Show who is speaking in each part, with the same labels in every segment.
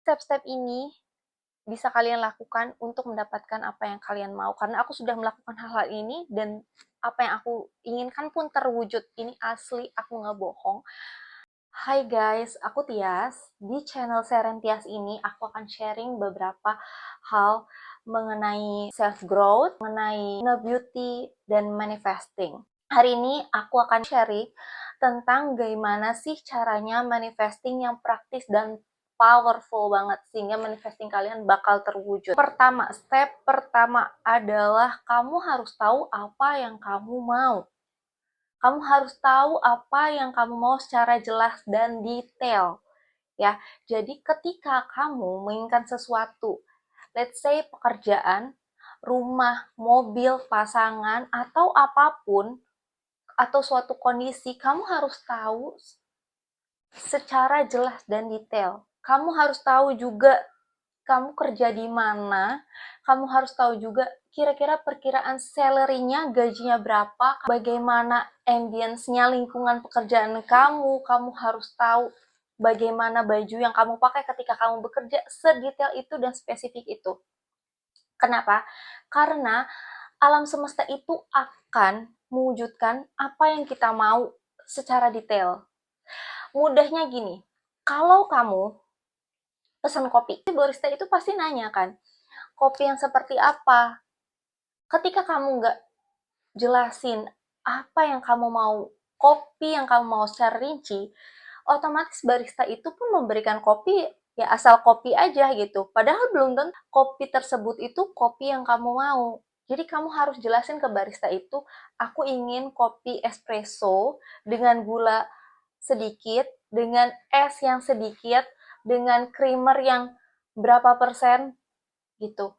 Speaker 1: Step-step ini bisa kalian lakukan untuk mendapatkan apa yang kalian mau. Karena aku sudah melakukan hal-hal ini dan apa yang aku inginkan pun terwujud. Ini asli, aku nggak bohong. Hai guys, aku Tias. Di channel Seren Tias ini, aku akan sharing beberapa hal mengenai self-growth, mengenai inner beauty, dan manifesting. Hari ini aku akan sharing tentang bagaimana sih caranya manifesting yang praktis dan powerful banget sehingga manifesting kalian bakal terwujud. Step pertama adalah kamu harus tahu apa yang kamu mau. Kamu harus tahu apa yang kamu mau secara jelas dan detail. Ya, jadi ketika kamu menginginkan sesuatu, let's say pekerjaan, rumah, mobil, pasangan, atau apapun, atau suatu kondisi, kamu harus tahu secara jelas dan detail. Kamu harus tahu juga kamu kerja di mana, kamu harus tahu juga kira-kira perkiraan salary-nya, gajinya berapa, bagaimana ambience-nya, lingkungan pekerjaan kamu harus tahu bagaimana baju yang kamu pakai ketika kamu bekerja, sedetail itu dan spesifik itu. Kenapa? Karena alam semesta itu akan mewujudkan apa yang kita mau secara detail. Mudahnya gini, kalau kamu pesan kopi, barista itu pasti nanya kan, kopi yang seperti apa? Ketika kamu nggak jelasin apa yang kamu mau, kopi yang kamu mau secara rinci, otomatis barista itu pun memberikan kopi ya asal kopi aja gitu. Padahal belum tentu kopi tersebut itu kopi yang kamu mau. Jadi kamu harus jelasin ke barista itu, aku ingin kopi espresso dengan gula sedikit, dengan es yang sedikit, dengan creamer yang berapa persen gitu.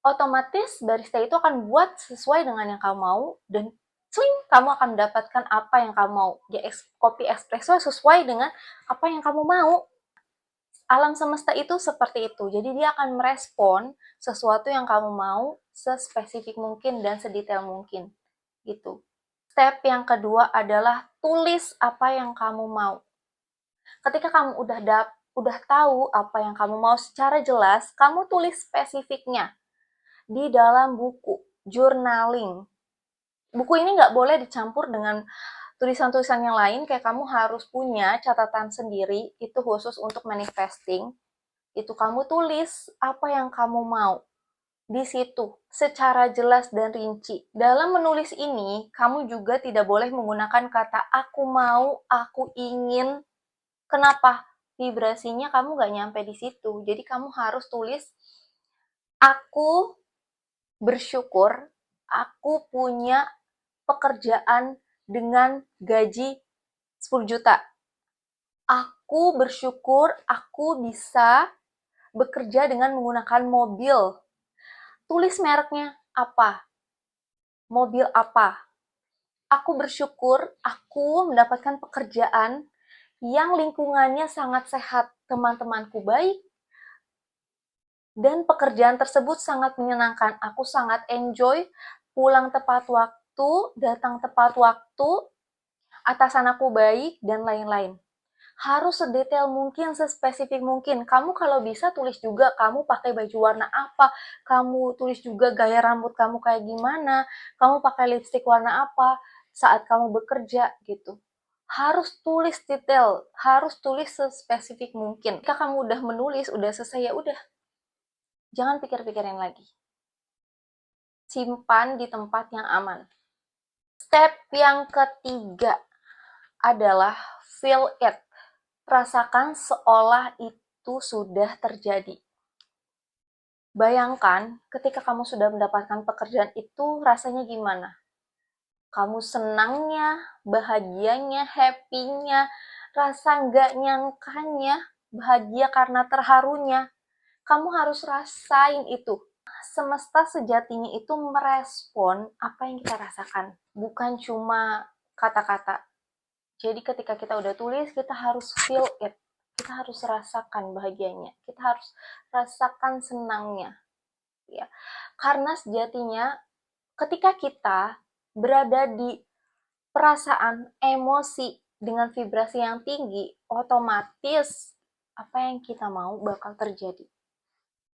Speaker 1: Otomatis barista itu akan buat sesuai dengan yang kamu mau dan swing, kamu akan mendapatkan apa yang kamu mau. Ya, kopi espresso sesuai dengan apa yang kamu mau. Alam semesta itu seperti itu. Jadi dia akan merespon sesuatu yang kamu mau sespesifik mungkin dan sedetail mungkin. Gitu. Step yang kedua adalah tulis apa yang kamu mau. Ketika kamu udah tahu apa yang kamu mau secara jelas, kamu tulis spesifiknya di dalam buku, journaling. Buku ini nggak boleh dicampur dengan tulisan-tulisan yang lain, kayak kamu harus punya catatan sendiri, itu khusus untuk manifesting. Itu kamu tulis apa yang kamu mau di situ secara jelas dan rinci. Dalam menulis ini, kamu juga tidak boleh menggunakan kata aku mau, aku ingin. Kenapa? Vibrasinya kamu nggak nyampe di situ. Jadi kamu harus tulis aku bersyukur aku punya pekerjaan dengan gaji 10 juta. Aku bersyukur aku bisa bekerja dengan menggunakan mobil. Tulis mereknya apa? Mobil apa? Aku bersyukur aku mendapatkan pekerjaan yang lingkungannya sangat sehat. Teman-temanku baik, dan pekerjaan tersebut sangat menyenangkan. Aku sangat enjoy pulang tepat waktu, datang tepat waktu, atasan aku baik, dan lain-lain. Harus sedetail mungkin, sespesifik mungkin. Kamu kalau bisa tulis juga kamu pakai baju warna apa, kamu tulis juga gaya rambut kamu kayak gimana, kamu pakai lipstick warna apa saat kamu bekerja gitu. Harus tulis detail, harus tulis sespesifik mungkin. Jika kamu udah menulis, udah selesai, ya udah, jangan pikir-pikirin lagi. Simpan di tempat yang aman. Step yang ketiga adalah feel it. Rasakan seolah itu sudah terjadi. Bayangkan ketika kamu sudah mendapatkan pekerjaan itu rasanya gimana? Kamu senangnya, bahagianya, happy-nya, rasa nggak nyangkanya, bahagia karena terharunya. Kamu harus rasain itu. Semesta sejatinya itu merespon apa yang kita rasakan, bukan cuma kata-kata. Jadi ketika kita udah tulis, kita harus feel it. Kita harus rasakan bahagianya. Kita harus rasakan senangnya. Ya. Karena sejatinya ketika kita berada di perasaan, emosi dengan vibrasi yang tinggi, otomatis apa yang kita mau bakal terjadi.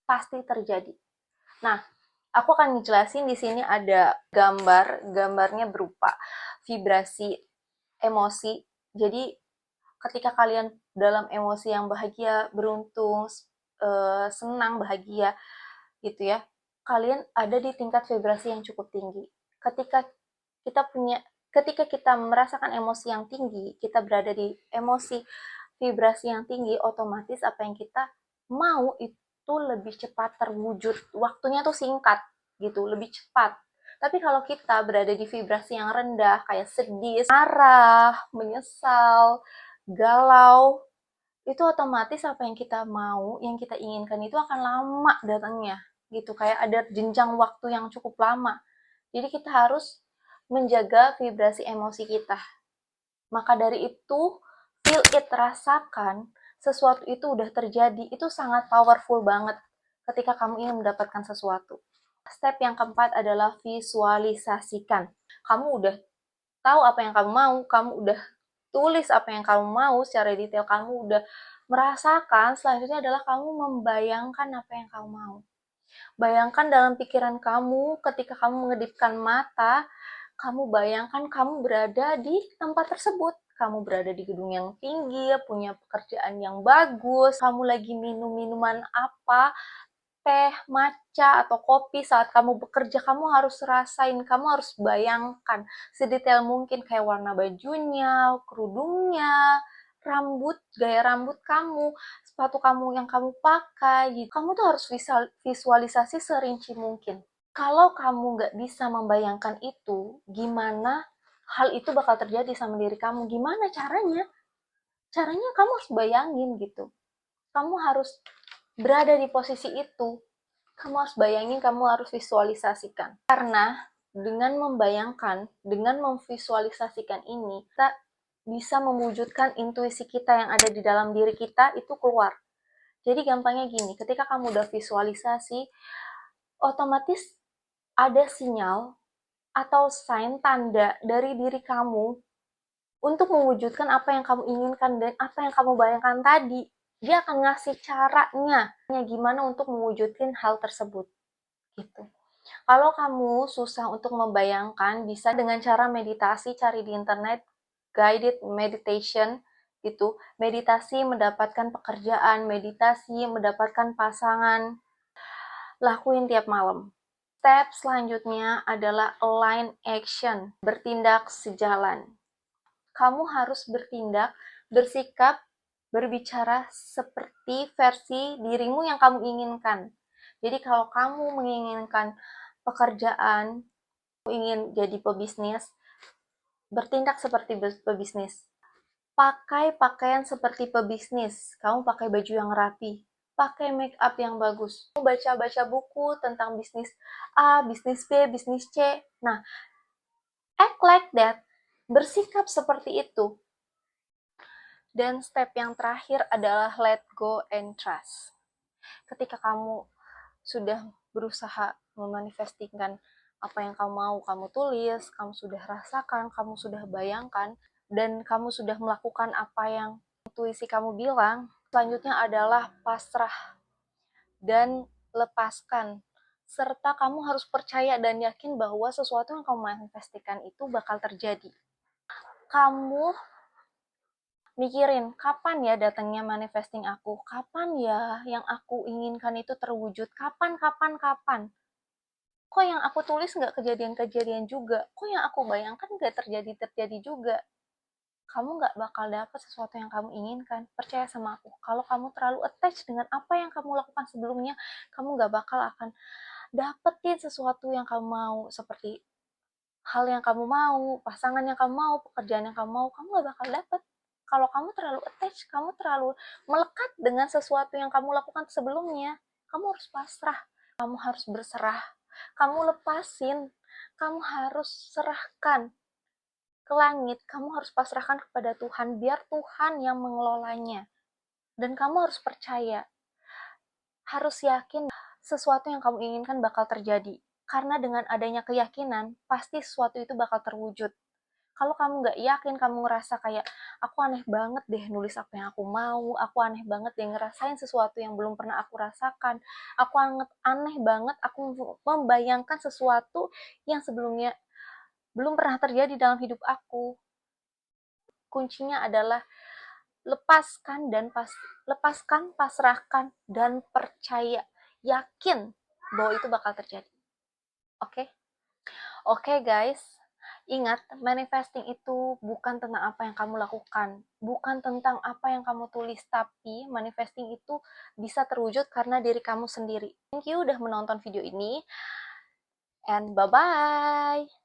Speaker 1: Pasti terjadi. Nah, aku akan ngejelasin di sini ada gambarnya berupa vibrasi emosi. Jadi ketika kalian dalam emosi yang bahagia, beruntung, senang, bahagia gitu ya, kalian ada di tingkat vibrasi yang cukup tinggi. Kita punya ketika kita merasakan emosi yang tinggi, kita berada di emosi vibrasi yang tinggi, otomatis apa yang kita mau itu lebih cepat terwujud. Waktunya tuh singkat gitu, lebih cepat. Tapi kalau kita berada di vibrasi yang rendah, kayak sedih, marah, menyesal, galau, itu otomatis apa yang kita mau, yang kita inginkan itu akan lama datangnya gitu. Kayak ada jenjang waktu yang cukup lama. Jadi kita harus menjaga vibrasi emosi kita. Maka dari itu, feel it, rasakan sesuatu itu udah terjadi, itu sangat powerful banget ketika kamu ingin mendapatkan sesuatu. Step yang keempat adalah visualisasikan. Kamu udah tahu apa yang kamu udah tulis apa yang kamu mau secara detail, kamu udah merasakan, selanjutnya adalah kamu membayangkan apa yang kamu mau. Bayangkan dalam pikiran kamu ketika kamu mengedipkan mata, kamu bayangkan kamu berada di tempat tersebut. Kamu berada di gedung yang tinggi, punya pekerjaan yang bagus, kamu lagi minum minuman apa, teh, matcha, atau kopi saat kamu bekerja, kamu harus rasain, kamu harus bayangkan sedetail mungkin kayak warna bajunya, kerudungnya, gaya rambut kamu, sepatu kamu yang kamu pakai, gitu. Kamu tuh harus visualisasi serinci mungkin. Kalau kamu nggak bisa membayangkan itu, gimana hal itu bakal terjadi sama diri kamu? Gimana caranya? Caranya kamu harus bayangin gitu. Kamu harus berada di posisi itu. Kamu harus bayangin, kamu harus visualisasikan. Karena dengan membayangkan, dengan memvisualisasikan ini, kita bisa mewujudkan intuisi kita yang ada di dalam diri kita itu keluar. Jadi gampangnya gini, ketika kamu udah visualisasi, otomatis ada sinyal atau sign tanda dari diri kamu untuk mewujudkan apa yang kamu inginkan dan apa yang kamu bayangkan tadi. Dia akan ngasih caranya gimana untuk mewujudkan hal tersebut gitu. Kalau kamu susah untuk membayangkan, bisa dengan cara meditasi, cari di internet guided meditation gitu. Meditasi mendapatkan pekerjaan, meditasi mendapatkan pasangan, lakuin tiap malam. Step selanjutnya adalah align action, bertindak sejalan. Kamu harus bertindak, bersikap, berbicara seperti versi dirimu yang kamu inginkan. Jadi kalau kamu menginginkan pekerjaan, ingin jadi pebisnis, bertindak seperti pebisnis. Pakai pakaian seperti pebisnis. Kamu pakai baju yang rapi, pakai make up yang bagus. Kamu baca-baca buku tentang bisnis A, bisnis B, bisnis C. Nah, act like that. Bersikap seperti itu. Dan step yang terakhir adalah let go and trust. Ketika kamu sudah berusaha memanifestingkan apa yang kamu mau, kamu tulis, kamu sudah rasakan, kamu sudah bayangkan, dan kamu sudah melakukan apa yang intuisi kamu bilang, selanjutnya adalah pasrah dan lepaskan. Serta kamu harus percaya dan yakin bahwa sesuatu yang kamu manifestkan itu bakal terjadi. Kamu mikirin, kapan ya datangnya manifesting aku? Kapan ya yang aku inginkan itu terwujud? Kapan? Kok yang aku tulis nggak kejadian-kejadian juga? Kok yang aku bayangkan nggak terjadi juga? Kamu nggak bakal dapat sesuatu yang kamu inginkan. Percaya sama aku. Kalau kamu terlalu attach dengan apa yang kamu lakukan sebelumnya, kamu nggak bakal akan dapetin sesuatu yang kamu mau. Seperti hal yang kamu mau, pasangan yang kamu mau, pekerjaan yang kamu nggak bakal dapet. Kalau kamu terlalu attach, kamu terlalu melekat dengan sesuatu yang kamu lakukan sebelumnya, kamu harus pasrah, kamu harus berserah, kamu lepasin, kamu harus serahkan ke langit, kamu harus pasrahkan kepada Tuhan, biar Tuhan yang mengelolanya. Dan kamu harus percaya, harus yakin sesuatu yang kamu inginkan bakal terjadi. Karena dengan adanya keyakinan, pasti sesuatu itu bakal terwujud. Kalau kamu nggak yakin, kamu ngerasa kayak, aku aneh banget deh nulis apa yang aku mau, aku aneh banget deh ngerasain sesuatu yang belum pernah aku rasakan, aku aneh banget aku membayangkan sesuatu yang sebelumnya belum pernah terjadi dalam hidup aku. Kuncinya adalah lepaskan, pasrahkan, dan percaya, yakin bahwa itu bakal terjadi. Oke? Oke guys, ingat, manifesting itu bukan tentang apa yang kamu lakukan, bukan tentang apa yang kamu tulis, tapi manifesting itu bisa terwujud karena diri kamu sendiri. Thank you udah menonton video ini, and bye-bye!